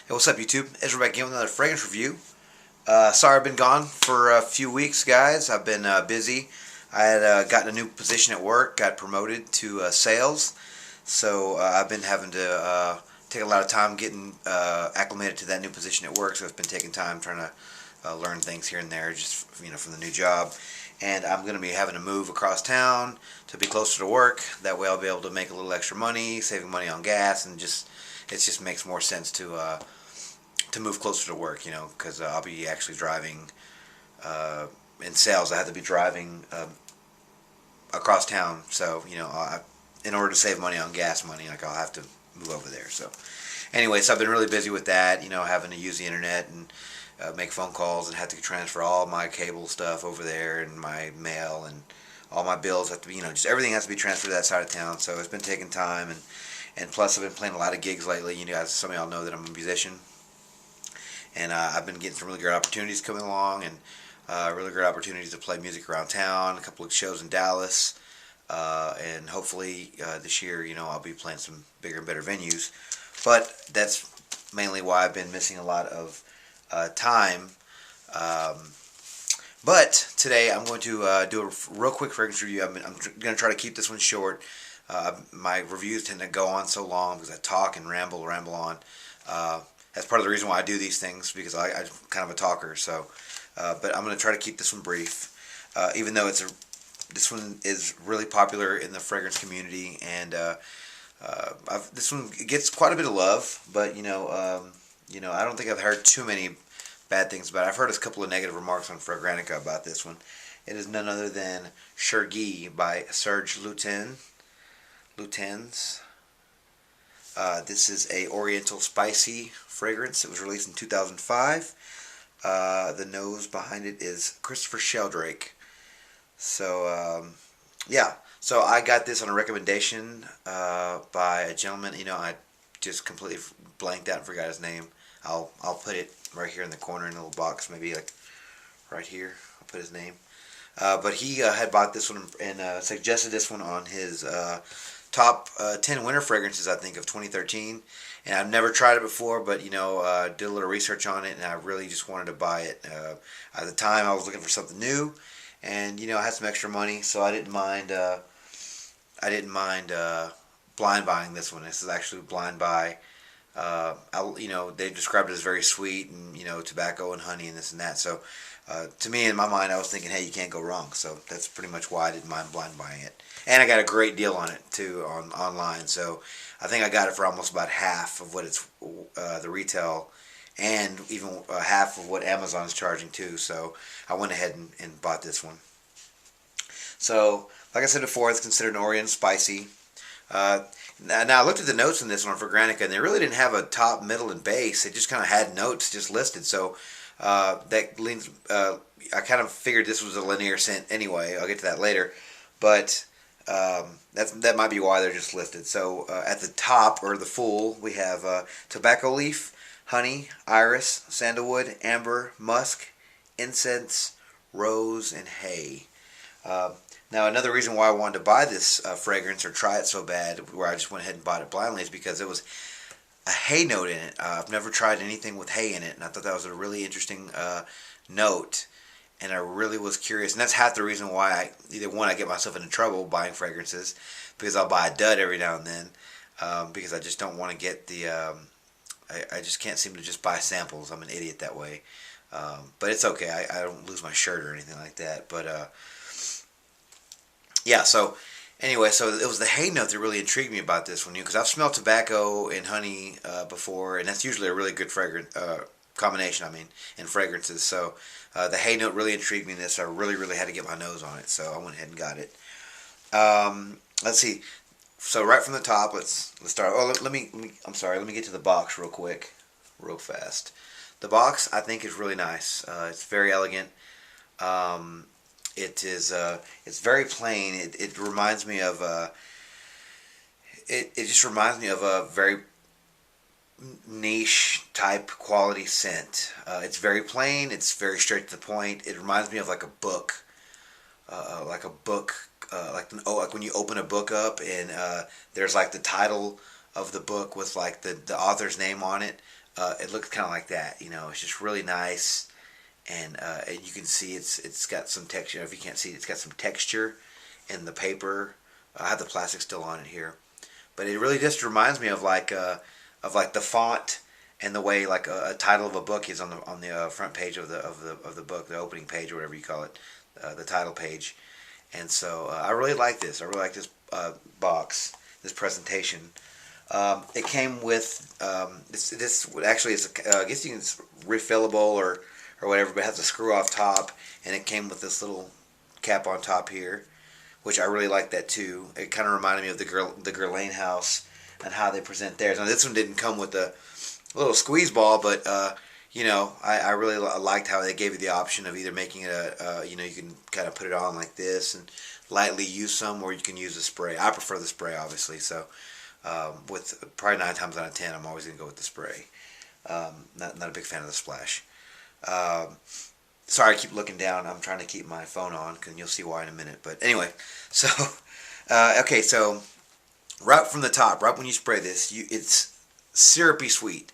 Hey, what's up, YouTube? Ezra back again with another fragrance review. Sorry I've been gone for a few weeks, guys. I've been busy. I had gotten a new position at work, got promoted to sales, so I've been having to take a lot of time getting acclimated to that new position at work. So it's been taking time trying to learn things here and there, just from the new job. And I'm going to be having to move across town to be closer to work. That way I'll be able to make a little extra money, saving money on gas, and it just makes more sense to move closer to work, because I'll be actually driving in sales. I have to be driving across town, so in order to save money on gas money, like I'll have to move over there. So, anyway, so I've been really busy with that, having to use the internet and make phone calls and have to transfer all my cable stuff over there and my mail and all my bills have to be, just everything has to be transferred to that side of town. So it's been taking time, and plus I've been playing a lot of gigs lately. Some of y'all know that I'm a musician. And I've been getting some really great opportunities coming along, and really great opportunities to play music around town. A couple of shows in Dallas, and hopefully this year, I'll be playing some bigger and better venues. But that's mainly why I've been missing a lot of time. But today I'm going to do a real quick fragrance review. I'm going to try to keep this one short. My reviews tend to go on so long because I talk and ramble on. That's part of the reason why I do these things, because I'm kind of a talker. So, but I'm going to try to keep this one brief, even though this one is really popular in the fragrance community, and this one gets quite a bit of love. But I don't think I've heard too many bad things about it. I've heard a couple of negative remarks on Fragrantica about this one. It is none other than Chergui by Serge Lutens. This is a Oriental spicy fragrance. It was released in 2005. The nose behind it is Christopher Sheldrake. So, yeah. So I got this on a recommendation by a gentleman. I just completely blanked out and forgot his name. I'll put it right here in the corner in a little box, maybe like right here. I'll put his name. But he had bought this one and suggested this one on his top 10 winter fragrances, I think, of 2013. And I've never tried it before, but did a little research on it, and I really just wanted to buy it. At the time, I was looking for something new, and I had some extra money, so I didn't mind. Blind buying this one. This is actually blind buy. They described it as very sweet and tobacco and honey and this and that. So to me, in my mind, I was thinking, hey, you can't go wrong. So that's pretty much why I didn't mind blind buying it. And I got a great deal on it too online. So I think I got it for almost about half of what it's the retail, and even half of what Amazon's charging too. So I went ahead and bought this one. So like I said before, it's considered an Orient spicy. Now I looked at the notes in this one for Granica, and they really didn't have a top, middle, and base. They just kind of had notes just listed. So that leans. I kind of figured this was a linear scent anyway. I'll get to that later, but that might be why they're just listed. So at the top, or the full, we have tobacco leaf, honey, iris, sandalwood, amber, musk, incense, rose, and hay. Now, another reason why I wanted to buy this fragrance or try it so bad, where I just went ahead and bought it blindly, is because it was a hay note in it. I've never tried anything with hay in it, and I thought that was a really interesting note, and I really was curious. And that's half the reason why I get myself into trouble buying fragrances, because I'll buy a dud every now and then, because I just don't want to get the, I just can't seem to just buy samples. I'm an idiot that way. But it's okay. I don't lose my shirt or anything like that. But yeah, so anyway, so it was the hay note that really intrigued me about this one, because I've smelled tobacco and honey before, and that's usually a really good fragrance combination, in fragrances. So the hay note really intrigued me in this. I really, really had to get my nose on it, so I went ahead and got it. Let's see. So right from the top, let's start. Oh, I'm sorry. Let me get to the box real quick, real fast. The box, I think, is really nice. It's very elegant. It's very plain. It reminds me of it just reminds me of a very niche type quality scent. It's very plain. It's very straight to the point. It reminds me of like a book, like when you open a book up and there's like the title of the book with like the author's name on it. it looks kind of like that. It's just really nice, and you can see it's got some texture. If you can't see, it's got some texture in the paper. I have the plastic still on it here, but it really just reminds me of like the font and the way like a title of a book is on the front page of the book, the opening page or whatever you call it, the title page. And so I really like this. I really like this box, this presentation. It came with this actually is I guess you can refillable or whatever, but it has a screw off top, and it came with this little cap on top here, which I really like that too. It kind of reminded me of the Guerlain house and how they present theirs. Now this one didn't come with a little squeeze ball, but I really liked how they gave you the option of either making it you can kind of put it on like this and lightly use some, or you can use the spray. I prefer the spray, obviously, so with probably 9 times out of 10, I'm always going to go with the spray. Not a big fan of the splash. Sorry, I keep looking down. I'm trying to keep my phone on, and you'll see why in a minute. But anyway, so okay, so right from the top, right when you spray this, it's syrupy sweet.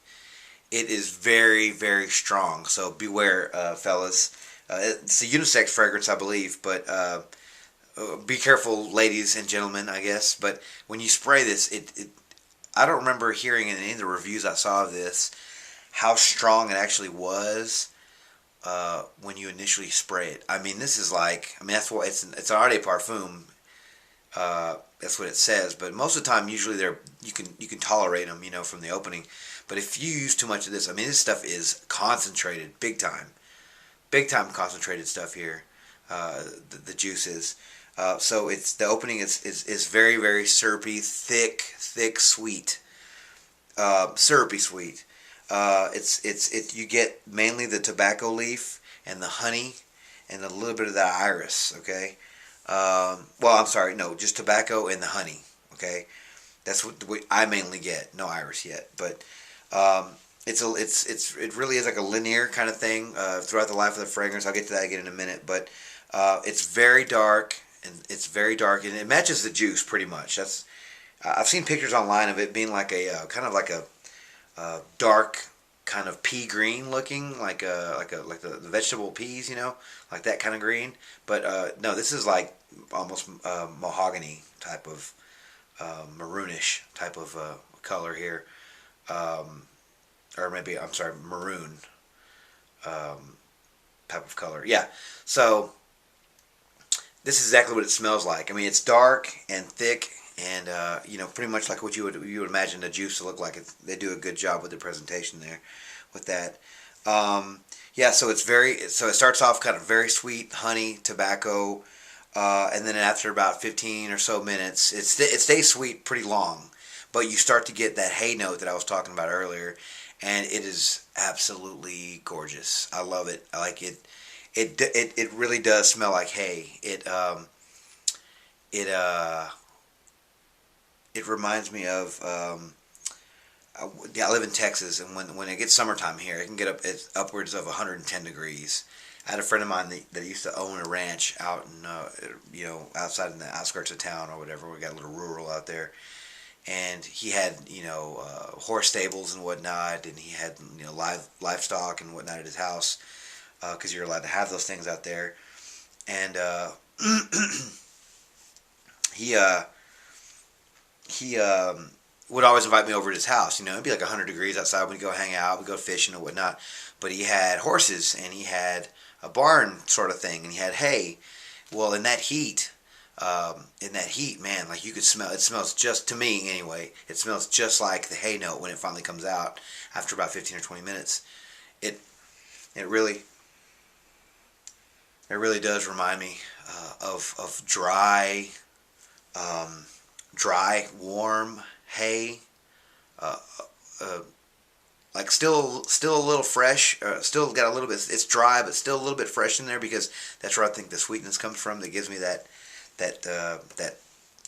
It is very, very strong. So beware, fellas. It's a unisex fragrance, I believe, but be careful, ladies and gentlemen, I guess. But when you spray this, I don't remember hearing in any of the reviews I saw of this how strong it actually was when you initially spray it. I mean, this is like, that's what it's an eau de parfum. That's what it says. But most of the time, usually you can tolerate them, from the opening. But if you use too much of this, I mean, this stuff is concentrated, big time concentrated stuff here. The juice is. So it's the opening is very, very syrupy, thick, sweet, syrupy sweet. You get mainly the tobacco leaf and the honey and a little bit of that iris. Okay. Well, I'm sorry, no, just tobacco and the honey. Okay, that's what I mainly get. No iris yet, but it really is like a linear kind of thing throughout the life of the fragrance. I'll get to that again in a minute, but it's very dark. And it's very dark, and it matches the juice pretty much. I've seen pictures online of it being like a kind of like a dark kind of pea green looking, like the vegetable peas, like that kind of green. But no, this is like almost mahogany type of maroonish type of color here, or maybe I'm sorry, maroon type of color. Yeah, so. This is exactly what it smells like. I mean, it's dark and thick, and pretty much like what you would imagine the juice to look like. They do a good job with the presentation there, with that. Yeah, so it starts off kind of very sweet, honey, tobacco, and then after about 15 or so minutes, it stays sweet pretty long, but you start to get that hay note that I was talking about earlier, and it is absolutely gorgeous. I love it. I like it. It really does smell like hay. It reminds me of I live in Texas, and when it gets summertime here, it can get upwards of 110 degrees. I had a friend of mine that used to own a ranch out in outside in the outskirts of town or whatever. We got a little rural out there, and he had horse stables and whatnot, and he had livestock and whatnot at his house. Because you're allowed to have those things out there, and he would always invite me over to his house. It'd be like 100 degrees outside. We'd go hang out, we'd go fishing and whatnot. But he had horses, and he had a barn sort of thing, and he had hay. Well, in that heat, man, like you could smell. It smells just, to me anyway, it smells just like the hay note when it finally comes out after about 15 or 20 minutes. It really does remind me of dry, warm hay, like still a little fresh. Still got a little bit. It's dry, but still a little bit fresh in there because that's where I think the sweetness comes from. That gives me that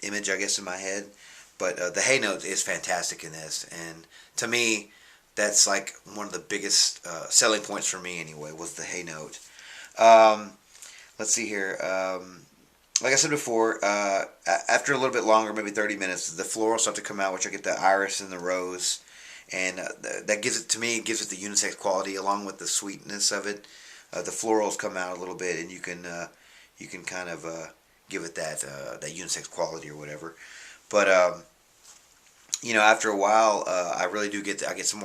image, I guess, in my head. But the hay note is fantastic in this, and to me, that's like one of the biggest selling points for me anyway. Was the hay note. Let's see here. Like I said before, after a little bit longer, maybe 30 minutes, the floral start to come out, which I get the iris and the rose, and that gives it, to me, gives it the unisex quality along with the sweetness of it. The florals come out a little bit, and you can kind of give it that unisex quality or whatever. But after a while, I really do I get some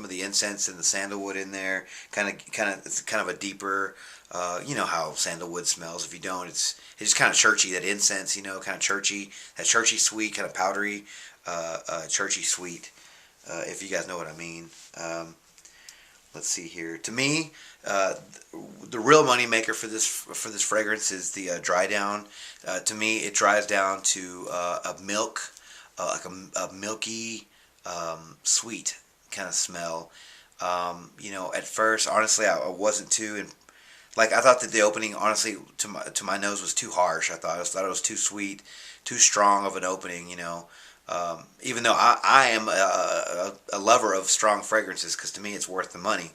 of the incense and the sandalwood in there. It's kind of a deeper. You know how sandalwood smells. If you don't, it's just kind of churchy. That incense, kind of churchy. That churchy sweet, kind of powdery, churchy sweet. If you guys know what I mean. Let's see here. To me, the real money maker for this fragrance is the dry down. To me, it dries down to a milk. Like a milky, sweet kind of smell. At first, honestly, I wasn't too, and like I thought that the opening, honestly, to my nose was too harsh. I thought it was too sweet, too strong of an opening. Even though I am a lover of strong fragrances, because to me it's worth the money.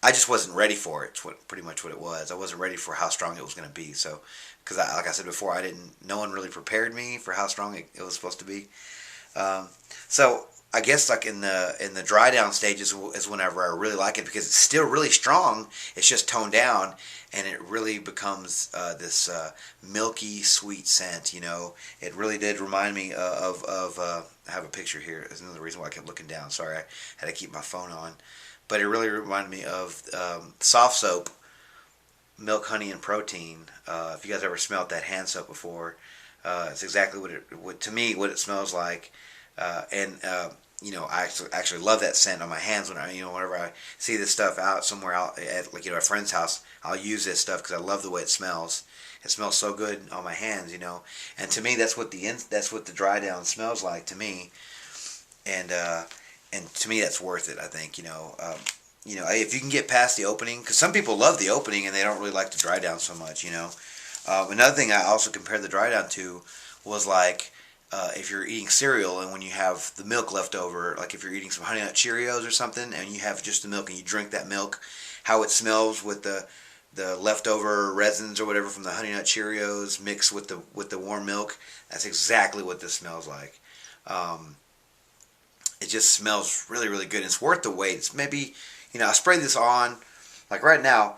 I just wasn't ready for it. It's pretty much what it was. I wasn't ready for how strong it was going to be. So, because like I said before, no one really prepared me for how strong it was supposed to be. So I guess like in the dry down stages is whenever I really like it, because it's still really strong. It's just toned down, and it really becomes this milky sweet scent. It really did remind me of I have a picture here. That's another reason why I kept looking down. Sorry, I had to keep my phone on. But it really reminded me of soft soap, milk, honey, and protein. If you guys ever smelled that hand soap before, it's exactly what it smells like. I actually love that scent on my hands whenever I see this stuff out somewhere out at a friend's house. I'll use this stuff because I love the way it smells. It smells so good on my hands, And to me, that's what the dry down smells like to me. And to me, that's worth it. I think if you can get past the opening, because some people love the opening and they don't really like the dry down so much. Another thing I also compared the dry down to was like if you're eating cereal and when you have the milk left over, like if you're eating some Honey Nut Cheerios or something and you have just the milk and you drink that milk, how it smells with the leftover resins or whatever from the Honey Nut Cheerios mixed with the warm milk. That's exactly what this smells like. It just smells really, really good. It's worth the wait. It's maybe, I sprayed this on, like right now,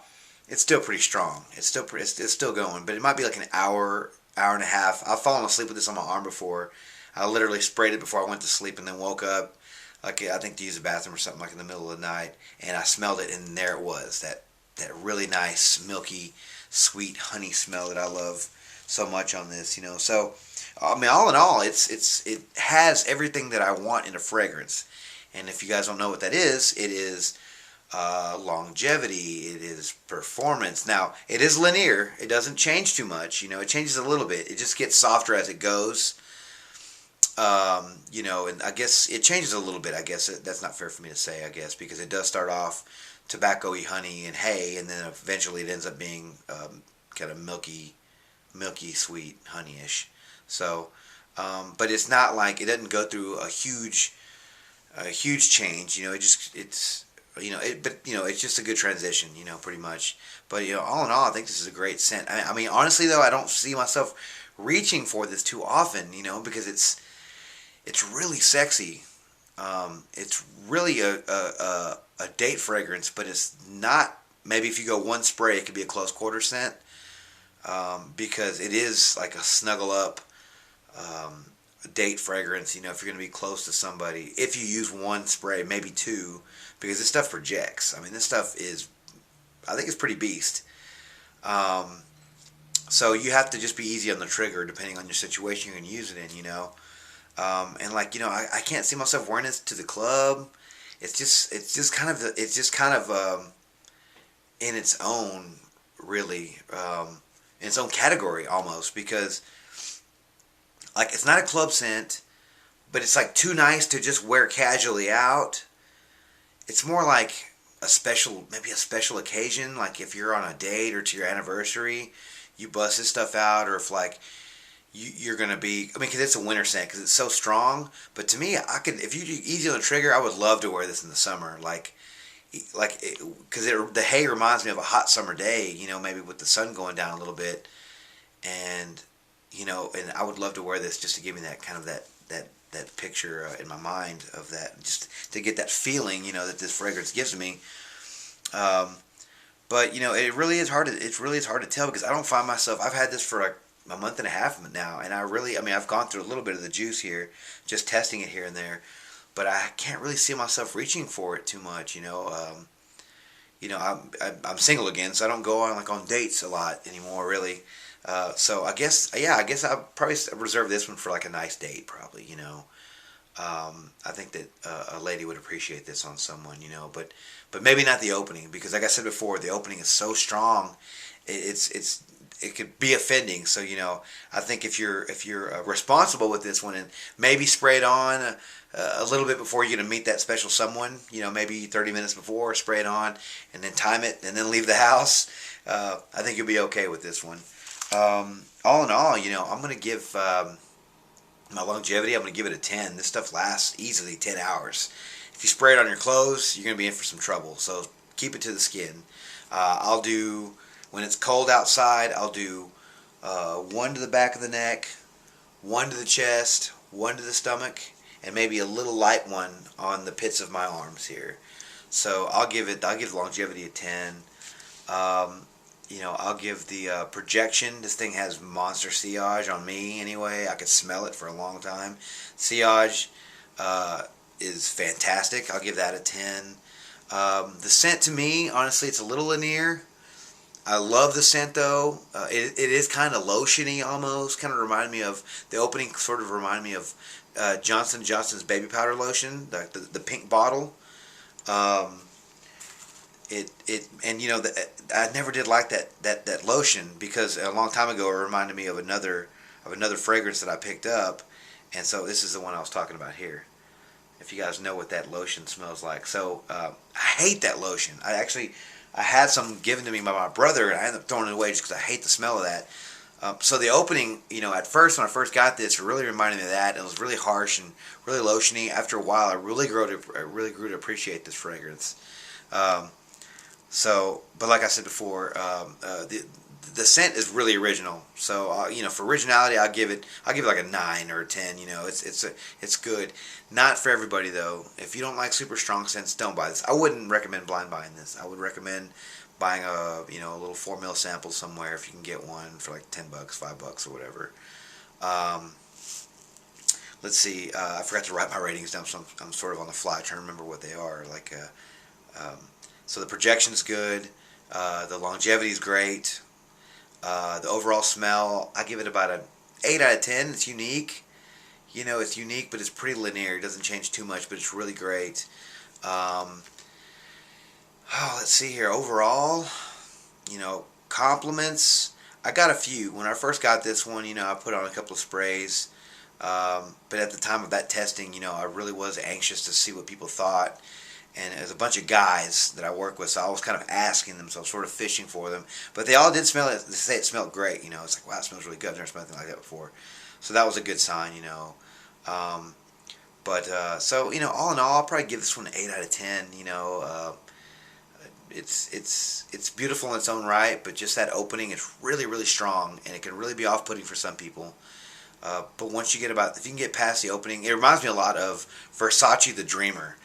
it's still pretty strong. It's still going, but it might be like an hour and a half. I've fallen asleep with this on my arm before. I literally sprayed it before I went to sleep and then woke up, like I think to use the bathroom or something, like in the middle of the night, and I smelled it, and there it was, that really nice, milky, sweet honey smell that I love so much on this, So, I mean, all in all, it has everything that I want in a fragrance. And if you guys don't know what that is, it is longevity, it is performance. Now, it is linear. It doesn't change too much. It changes a little bit. It just gets softer as it goes. And I guess it changes a little bit. I guess that's not fair for me to say, I guess, because it does start off tobacco-y honey and hay, and then eventually it ends up being kind of milky, sweet, honey-ish. So, but it's not like, it doesn't go through a huge change. It's just a good transition, pretty much. But all in all, I think this is a great scent. I mean, honestly though, I don't see myself reaching for this too often, because it's really sexy. It's really a date fragrance, but it's not. Maybe if you go one spray, it could be a close quarter scent, because it is like a snuggle up date fragrance. If you're going to be close to somebody, if you use one spray, maybe two, because this stuff projects. I mean, this stuff I think it's pretty beast. So you have to just be easy on the trigger depending on your situation you're going to use it in, and I can't see myself wearing this to the club. It's just kind of in its own, really, in its own category almost, because like it's not a club scent, but it's like too nice to just wear casually out. It's more like maybe a special occasion, like if you're on a date or to your anniversary, you bust this stuff out, or if like you're gonna be, because it's a winter scent because it's so strong. But to me, if you do easy on the trigger, I would love to wear this in the summer, because the hay reminds me of a hot summer day, maybe with the sun going down a little bit, and and I would love to wear this just to give me that kind of that that picture in my mind of that, just to get that feeling, that this fragrance gives me. Um, but it really is hard to tell, because I don't find myself. I've had this for like a month and a half now, and I've gone through a little bit of the juice here, just testing it here and there, but I can't really see myself reaching for it too much. I'm single again, so I don't go on dates a lot anymore, really. So I guess I'll probably reserve this one for like a nice date, probably. I think that a lady would appreciate this on someone, but maybe not the opening, because like I said before, the opening is so strong, it could be offending. So I think if you're responsible with this one, and maybe spray it on a little bit before you're gonna meet that special someone, maybe 30 minutes before, spray it on, and then time it, and then leave the house. I think you'll be okay with this one. All in all, I'm gonna give my longevity, I'm going to give it a 10. This stuff lasts easily 10 hours. If you spray it on your clothes, you're going to be in for some trouble. So keep it to the skin. I'll do, when it's cold outside, I'll do one to the back of the neck, one to the chest, one to the stomach, and maybe a little light one on the pits of my arms here. So I'll give longevity a 10. I'll give the projection. This thing has monster sillage on me anyway. I could smell it for a long time. Sillage is fantastic. I'll give that a 10. The scent, to me, honestly, it's a little linear. I love the scent, though. It is kind of lotiony almost. Kind of reminded me of, the opening sort of reminded me of Johnson & Johnson's baby powder lotion, the pink bottle. I never did like that lotion, because a long time ago it reminded me of another fragrance that I picked up, and so this is the one I was talking about here. If you guys know what that lotion smells like, so I hate that lotion. I had some given to me by my brother, and I ended up throwing it away just because I hate the smell of that. So the opening, at first when I first got this, it really reminded me of that. It was really harsh and really lotiony. After a while, I really grew to appreciate this fragrance. But like I said before, the scent is really original. So for originality, I'll give it like a 9 or a 10. It's good. Not for everybody though. If you don't like super strong scents, don't buy this. I wouldn't recommend blind buying this. I would recommend buying a little 4 ml sample somewhere, if you can get one for like $10, $5 or whatever. Let's see. I forgot to write my ratings down, so I'm sort of on the fly trying to remember what they are. So the projection's good, the longevity's great, the overall smell, I give it about an 8 out of 10. It's unique, it's unique, but it's pretty linear. It doesn't change too much, but it's really great. Let's see here. Overall, compliments, I got a few. When I first got this one, I put on a couple of sprays, but at the time of that testing, I really was anxious to see what people thought. And there's a bunch of guys that I work with, so I was kind of asking them, so I was sort of fishing for them. But they all did smell it. They say it smelled great. It's like, wow, it smells really good. I've never smelled anything like that before. So that was a good sign, So, all in all, I'll probably give this one an 8 out of 10. It's beautiful in its own right, but just that opening is really, really strong, and it can really be off-putting for some people. But once you if you can get past the opening, it reminds me a lot of Versace the Dreamer.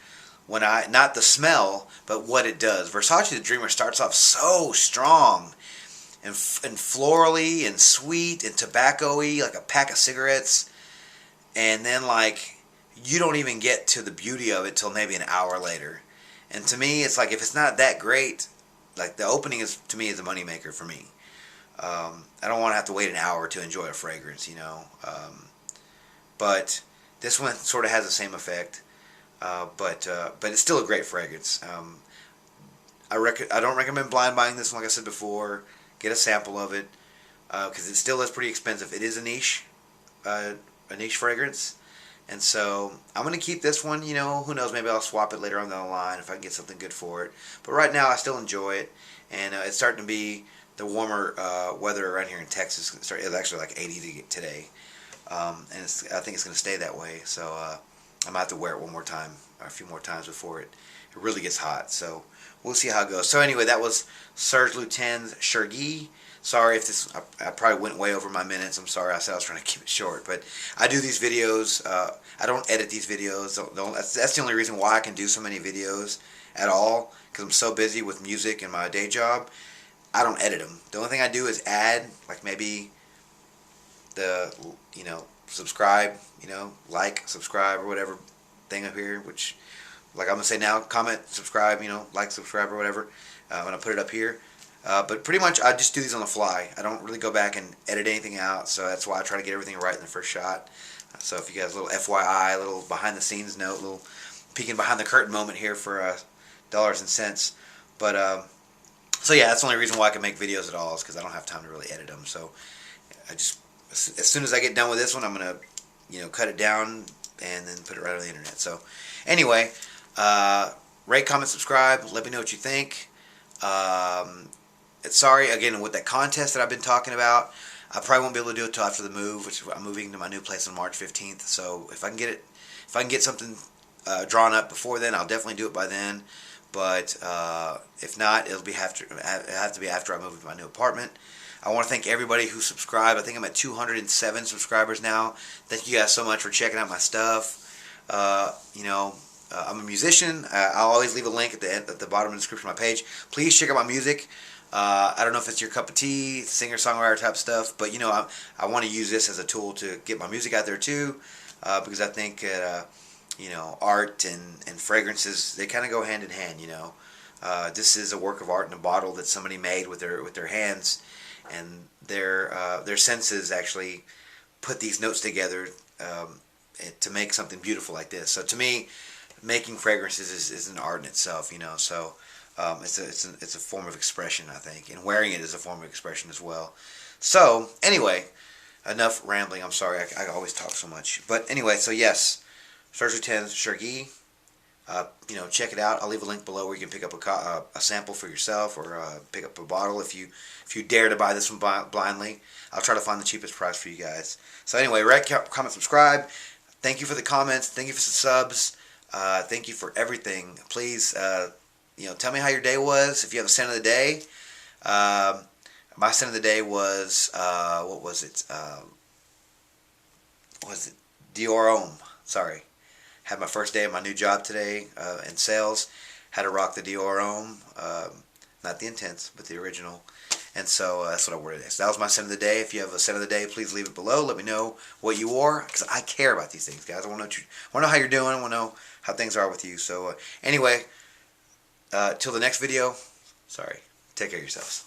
Not the smell, but what it does. Versace the Dreamer starts off so strong and florally and sweet and tobacco-y, like a pack of cigarettes, and then you don't even get to the beauty of it till maybe an hour later. And to me, it's like, if it's not that great, like, the opening to me is a moneymaker for me. I don't want to have to wait an hour to enjoy a fragrance, but this one sort of has the same effect. But it's still a great fragrance. I don't recommend blind buying this one, like I said before. Get a sample of it, because it still is pretty expensive. It is a niche fragrance, and so I'm gonna keep this one. Who knows? Maybe I'll swap it later on down the line if I can get something good for it. But right now, I still enjoy it, and it's starting to be the warmer weather around here in Texas. It's actually like 80 today, and I think it's gonna stay that way. So. I'm going to have to wear it one more time, or a few more times before it really gets hot. So we'll see how it goes. So anyway, that was Serge Lutens' Chergui. Sorry if this, I probably went way over my minutes. I'm sorry. I said I was trying to keep it short, but I do these videos. I don't edit these videos. That's the only reason why I can do so many videos at all, because I'm so busy with music and my day job. I don't edit them. The only thing I do is add, like maybe the, subscribe, like, subscribe, or whatever thing up here, which, like I'm going to say now, comment, subscribe, like, subscribe, or whatever. I'm going to put it up here. But pretty much I just do these on the fly. I don't really go back and edit anything out, so that's why I try to get everything right in the first shot. So if you guys, a little FYI, a little behind the scenes note, a little peeking behind the curtain moment here for dollars and cents. But so yeah, that's the only reason why I can make videos at all, is because I don't have time to really edit them. So I just, as soon as I get done with this one, I'm gonna cut it down and then put it right on the internet. So anyway, rate, comment, subscribe. Let me know what you think. Sorry again with that contest that I've been talking about. I probably won't be able to do it until after the move, which I'm moving to my new place on March 15th. So if I can get something drawn up before then, I'll definitely do it by then. But if not, it'll have to be after I move into my new apartment. I want to thank everybody who subscribed. I think I'm at 207 subscribers now. Thank you guys so much for checking out my stuff. I'm a musician. I'll always leave a link at the bottom of the description of my page. Please check out my music. I don't know if it's your cup of tea, singer-songwriter type stuff, but I want to use this as a tool to get my music out there too, because I think art and fragrances, they kind of go hand in hand. This is a work of art in a bottle that somebody made with their hands, and their senses actually put these notes together to make something beautiful like this. So to me, making fragrances is an art in itself. So. It's a form of expression, I think, and wearing it is a form of expression as well. So anyway, enough rambling. I'm sorry, I always talk so much. But anyway, so yes, Serge Lutens Chergui. Check it out. I'll leave a link below where you can pick up a sample for yourself, or pick up a bottle if you dare to buy this one blindly. I'll try to find the cheapest price for you guys. So anyway, rate, comment, subscribe. Thank you for the comments. Thank you for the subs. Thank you for everything. Please. Tell me how your day was. If you have a scent of the day, my scent of the day was what was it? Dior Homme. Sorry, had my first day of my new job today in sales. Had to rock the Dior Homme, not the Intense, but the original. And so that's what I wore today. So that was my scent of the day. If you have a scent of the day, please leave it below. Let me know what you wore, because I care about these things, guys. I want to know how you're doing. I want to know how things are with you. So anyway. Till the next video, sorry, take care of yourselves.